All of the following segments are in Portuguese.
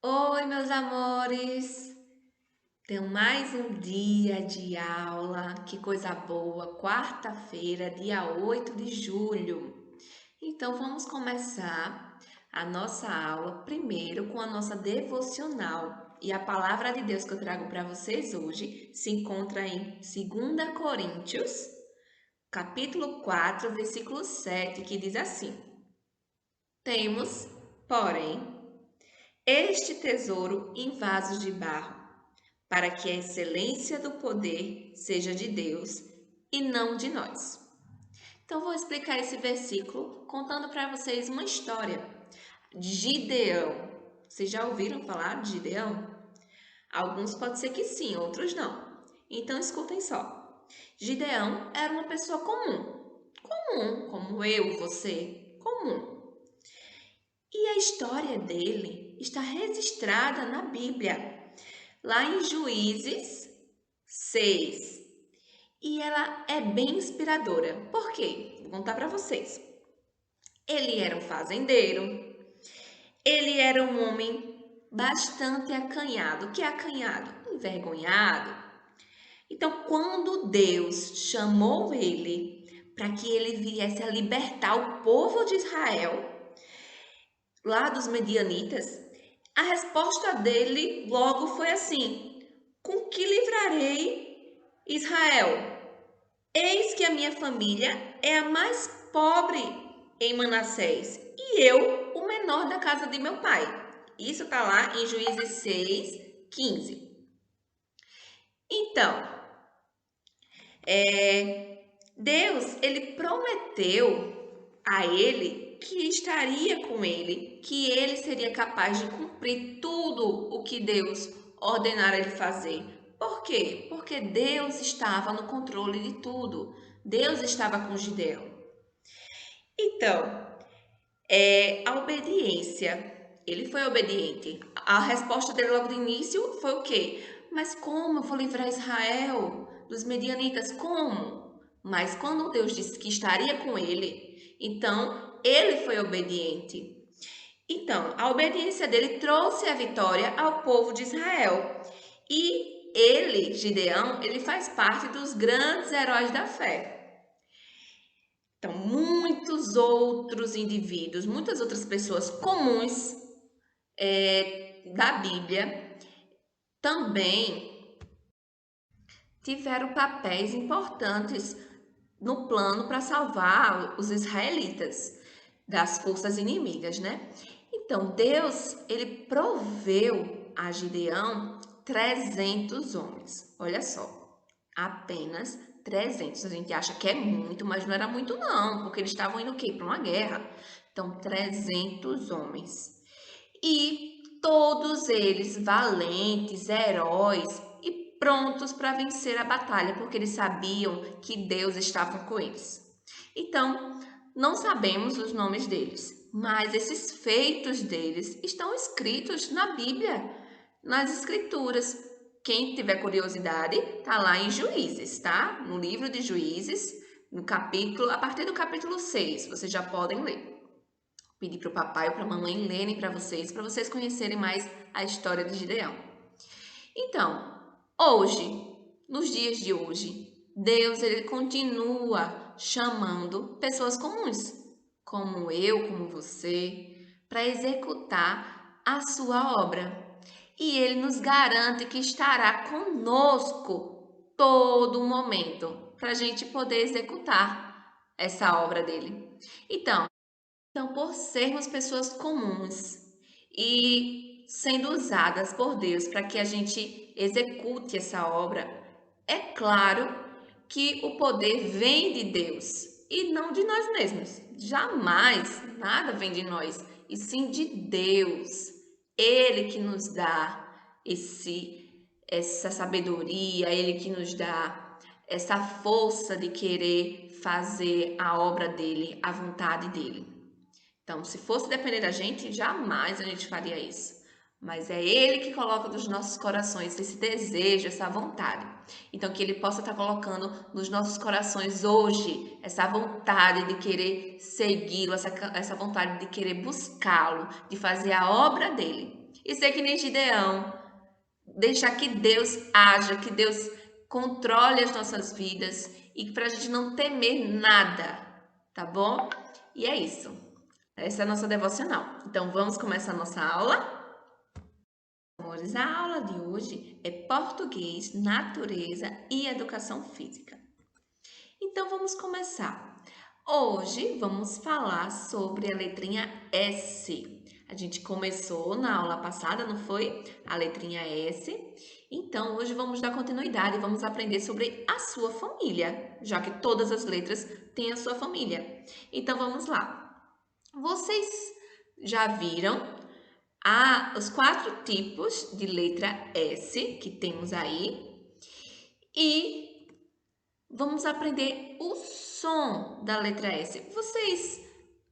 Oi, meus amores! Tem mais um dia de aula, que coisa boa! Quarta-feira, dia 8 de julho. Então, vamos começar a nossa aula primeiro com a nossa devocional. E a palavra de Deus que eu trago para vocês hoje se encontra em 2 Coríntios, capítulo 4, versículo 7, que diz assim: Temos, porém, este tesouro em vasos de barro, para que a excelência do poder seja de Deus e não de nós. Então, vou explicar esse versículo contando para vocês uma história de Gideão. Vocês já ouviram falar de Gideão? Alguns pode ser que sim, outros não. Então, escutem só. Gideão era uma pessoa comum, como eu, você, comum. E a história dele está registrada na Bíblia, lá em Juízes 6. E ela é bem inspiradora. Por quê? Vou contar para vocês. Ele era um fazendeiro, ele era um homem bastante acanhado. O que é acanhado? Envergonhado. Então, quando Deus chamou ele para que ele viesse a libertar o povo de Israel, lá dos medianitas, a resposta dele logo foi assim: com que livrarei Israel? Eis que a minha família é a mais pobre em Manassés, e eu, o menor da casa de meu pai. Isso está lá em Juízes 6:15. Então, Deus, ele prometeu a ele que estaria com ele, que ele seria capaz de cumprir tudo o que Deus ordenara ele fazer. Por quê? Porque Deus estava no controle de tudo. Deus estava com Gideão. Então, a obediência, ele foi obediente. A resposta dele logo de início foi o quê? Mas como eu vou livrar Israel dos medianitas? Como? Mas quando Deus disse que estaria com ele, então ele foi obediente. Então, a obediência dele trouxe a vitória ao povo de Israel. E ele, Gideão, ele faz parte dos grandes heróis da fé. Então, muitos outros indivíduos, muitas outras pessoas comuns da Bíblia também tiveram papéis importantes no plano para salvar os israelitas das forças inimigas, né? Então, Deus, ele proveu a Gideão 300 homens. Olha só, apenas 300. A gente acha que é muito, mas não era muito não, porque eles estavam indo o quê? Para uma guerra. Então, 300 homens. E todos eles valentes, heróis e prontos para vencer a batalha, porque eles sabiam que Deus estava com eles. Então, não sabemos os nomes deles, mas esses feitos deles estão escritos na Bíblia, nas Escrituras. Quem tiver curiosidade, tá lá em Juízes, tá? No livro de Juízes, no capítulo, a partir do capítulo 6, vocês já podem ler. Pedir para o papai ou para a mamãe lerem para vocês conhecerem mais a história de Gideão. Então, hoje, nos dias de hoje, Deus ele continua chamando pessoas comuns, como eu, como você, para executar a sua obra. E ele nos garante que estará conosco todo momento para a gente poder executar essa obra dele. Então, por sermos pessoas comuns e sendo usadas por Deus para que a gente execute essa obra, é claro que o poder vem de Deus e não de nós mesmos. Jamais nada vem de nós, e sim de Deus. Ele que nos dá essa sabedoria, ele que nos dá essa força de querer fazer a obra dele, a vontade dele. Então, se fosse depender da gente, jamais a gente faria isso. Mas é Ele que coloca nos nossos corações esse desejo, essa vontade. Então, que Ele possa estar colocando nos nossos corações hoje essa vontade de querer segui-lo, essa vontade de querer buscá-lo, de fazer a obra dele. E ser que nem Gideão, deixar que Deus haja, que Deus controle as nossas vidas e para a gente não temer nada, tá bom? E é isso. Essa é a nossa devocional. Então vamos começar a nossa aula? Amores, a aula de hoje é português, natureza e educação física. Então vamos começar. Hoje vamos falar sobre a letrinha S. A gente começou na aula passada, não foi? A letrinha S. Então hoje vamos dar continuidade e vamos aprender sobre a sua família, já que todas as letras têm a sua família. Então vamos lá. Vocês já viram os 4 tipos de letra S que temos aí? E vamos aprender o som da letra S. Vocês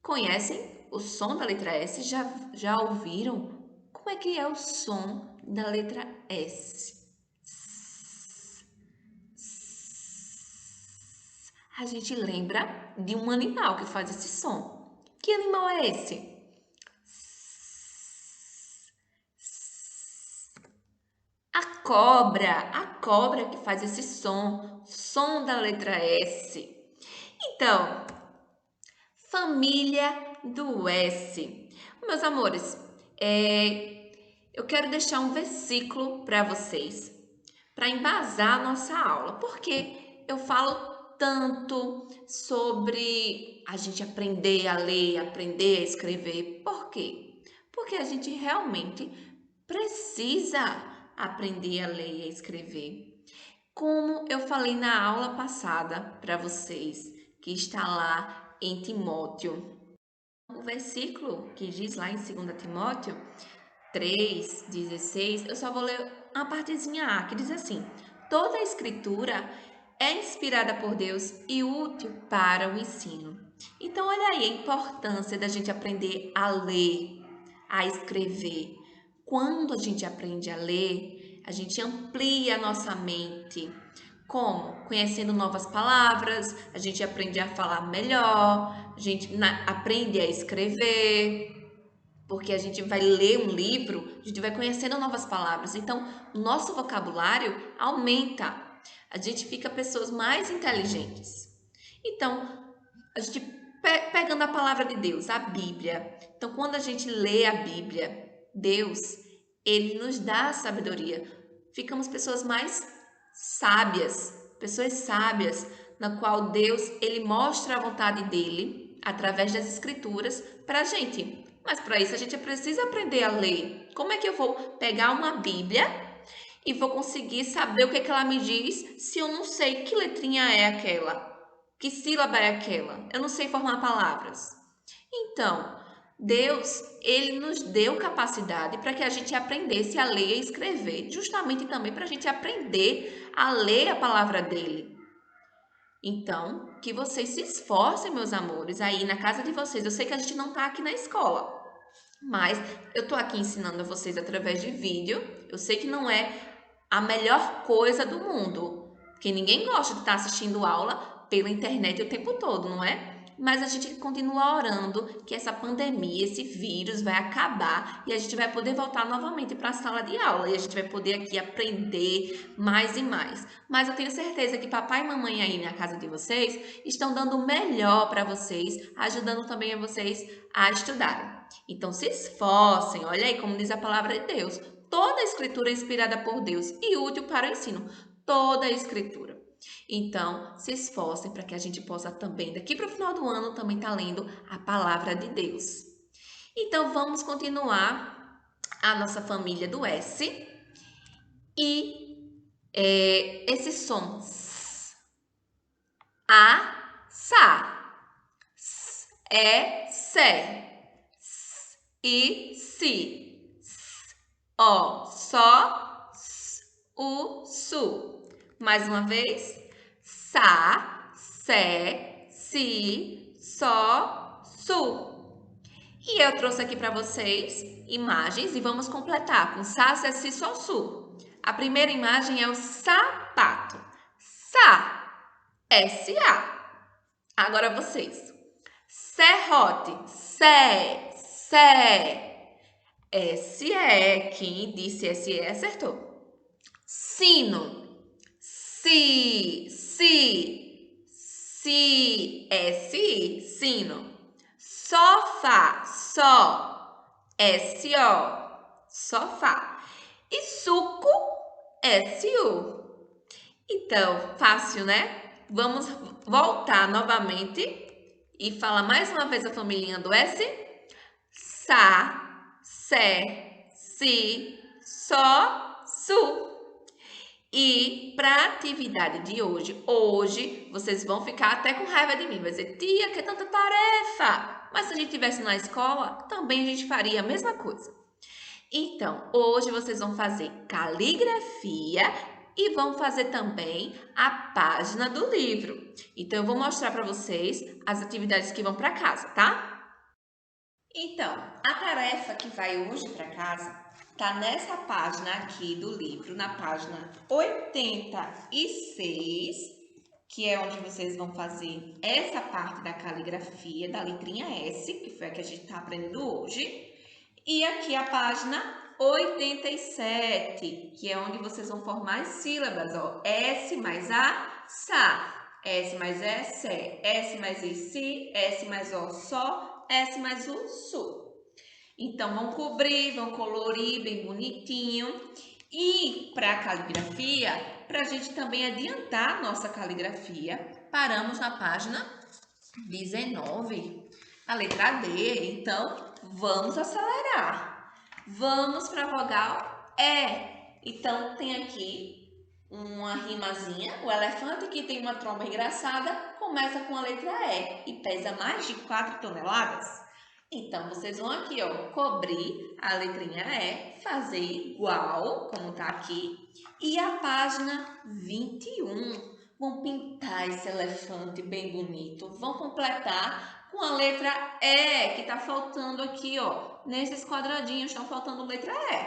conhecem o som da letra S? Já ouviram? Como é que é o som da letra S? A gente lembra de um animal que faz esse som. Que animal é esse? A cobra que faz esse som da letra S. Então, família do S. Meus amores, eu quero deixar um versículo para vocês, para embasar a nossa aula, porque eu falo tanto sobre a gente aprender a ler, aprender a escrever. Por quê? Porque a gente realmente precisa aprender a ler e a escrever. Como eu falei na aula passada para vocês, que está lá em Timóteo. O versículo que diz lá em 2 Timóteo 3:16, eu só vou ler uma partezinha A, que diz assim: toda a escritura é inspirada por Deus e útil para o ensino. Então, olha aí a importância da gente aprender a ler, a escrever. Quando a gente aprende a ler, a gente amplia a nossa mente. Como? Conhecendo novas palavras, a gente aprende a falar melhor, a gente aprende a escrever, porque a gente vai ler um livro, a gente vai conhecendo novas palavras. Então, o nosso vocabulário aumenta. A gente fica pessoas mais inteligentes. Então, a gente pegando a palavra de Deus, a Bíblia. Então, quando a gente lê a Bíblia, Deus, ele nos dá a sabedoria. Ficamos pessoas sábias, na qual Deus, ele mostra a vontade dele através das escrituras para a gente. Mas para isso a gente precisa aprender a ler. Como é que eu vou pegar uma Bíblia e vou conseguir saber o que é que ela me diz se eu não sei que letrinha é aquela? Que sílaba é aquela? Eu não sei formar palavras. Então, Deus, ele nos deu capacidade para que a gente aprendesse a ler e escrever, justamente também para a gente aprender a ler a palavra dele. Então, que vocês se esforcem, meus amores, aí na casa de vocês. Eu sei que a gente não está aqui na escola, mas eu estou aqui ensinando a vocês através de vídeo. Eu sei que não é a melhor coisa do mundo, porque ninguém gosta de estar assistindo aula pela internet o tempo todo, não é? Mas a gente continua orando que essa pandemia, esse vírus vai acabar e a gente vai poder voltar novamente para a sala de aula e a gente vai poder aqui aprender mais e mais. Mas eu tenho certeza que papai e mamãe aí na casa de vocês estão dando o melhor para vocês, ajudando também a vocês a estudar. Então se esforcem, olha aí como diz a palavra de Deus. Toda a escritura é inspirada por Deus e útil para o ensino. Toda a escritura. Então, se esforcem para que a gente possa também, daqui para o final do ano, também estar lendo a palavra de Deus. Então, vamos continuar a nossa família do S. E esse som. Sa. Sé. Si. Só. Su. Mais uma vez. Sa, sé, si, só, su. E eu trouxe aqui para vocês imagens e vamos completar com sa, sé, si, só, su. A primeira imagem é o sapato. Sa, S-A. Agora vocês. Serrote. Sé. S-E. Quem disse S-E acertou. Sino. Si. S-I. Sino. Sofá. S-O. Sofá. E suco. S-U. Então, fácil, né? Vamos voltar novamente e falar mais uma vez a família do S. Sa, sé, si, só, su. E para a atividade de hoje vocês vão ficar até com raiva de mim. Vai dizer, tia, que é tanta tarefa. Mas se a gente estivesse na escola, também a gente faria a mesma coisa. Então, hoje vocês vão fazer caligrafia e vão fazer também a página do livro. Então, eu vou mostrar para vocês as atividades que vão para casa, tá? Então, a tarefa que vai hoje para casa tá nessa página aqui do livro, na página 86, que é onde vocês vão fazer essa parte da caligrafia da letrinha S, que foi a que a gente está aprendendo hoje. E aqui a página 87, que é onde vocês vão formar as sílabas, ó. S mais A, sa. S mais E, sé. S mais I, si. S mais O, só. S mais U, su. Então, vão cobrir, vão colorir bem bonitinho. E para a caligrafia, para a gente também adiantar a nossa caligrafia, paramos na página 19, a letra D. Então, vamos acelerar. Vamos para a vogal E. Então, tem aqui uma rimazinha. O elefante que tem uma tromba engraçada começa com a letra E e pesa mais de 4 toneladas. Então, vocês vão aqui, ó, cobrir a letrinha E, fazer igual, como tá aqui, e a página 21. Vão pintar esse elefante bem bonito, vão completar com a letra E, que tá faltando aqui, ó, nesses quadradinhos estão faltando letra E.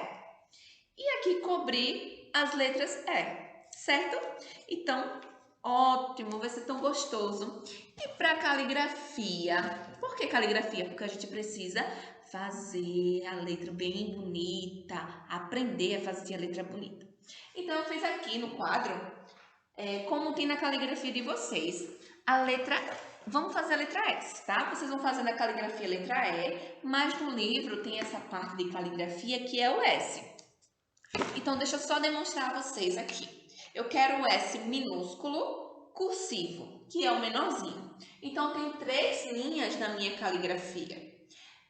E aqui cobrir as letras E, certo? Então, ótimo, vai ser tão gostoso. E para caligrafia? Por que caligrafia? Porque a gente precisa fazer a letra bem bonita, aprender a fazer a letra bonita. Então, eu fiz aqui no quadro, como tem na caligrafia de vocês, a letra... Vamos fazer a letra S, tá? Vocês vão fazer na caligrafia a letra E, mas no livro tem essa parte de caligrafia que é o S. Então, deixa eu só demonstrar a vocês aqui. Eu quero o S minúsculo, cursivo, que é o menorzinho. Então, tem 3 linhas na minha caligrafia.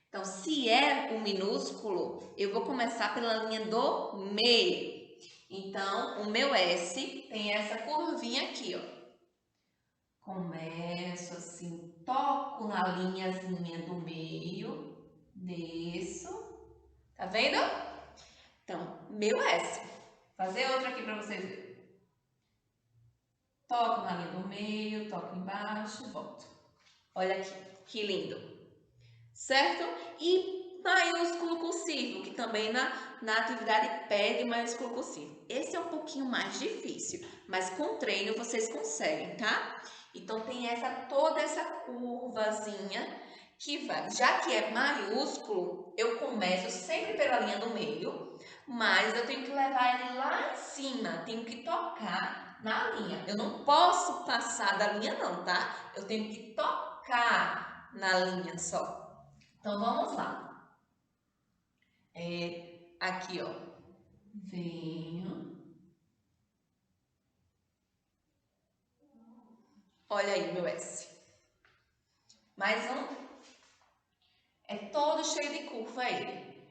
Então, se é o minúsculo, eu vou começar pela linha do meio. Então, o meu S tem essa curvinha aqui, ó. Começo assim, toco na linhazinha do meio, desço. Tá vendo? Então, meu S. Fazer outra aqui para vocês verem. Toco na linha do meio, toco embaixo, volto. Olha aqui, que lindo. Certo? E maiúsculo cursivo, que também na atividade pede maiúsculo cursivo. Esse é um pouquinho mais difícil, mas com treino vocês conseguem, tá? Então, tem toda essa curvazinha que vai. Já que é maiúsculo, eu começo sempre pela linha do meio, mas eu tenho que levar ele lá em cima, tenho que tocar na linha. Eu não posso passar da linha não, tá? Eu tenho que tocar na linha só. Então, vamos lá. Aqui, ó. Venho. Olha aí meu S. Mais um. É todo cheio de curva ele.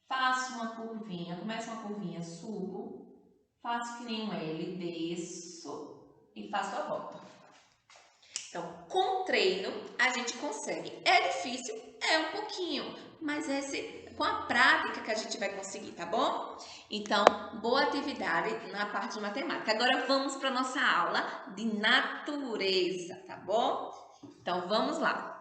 Faço uma curvinha, começo uma curvinha, subo, faço que nem um L, desço e faço a volta. Então, com treino, a gente consegue. É difícil? É um pouquinho, mas com a prática que a gente vai conseguir, tá bom? Então, boa atividade na parte de matemática. Agora, vamos para a nossa aula de natureza, tá bom? Então, vamos lá.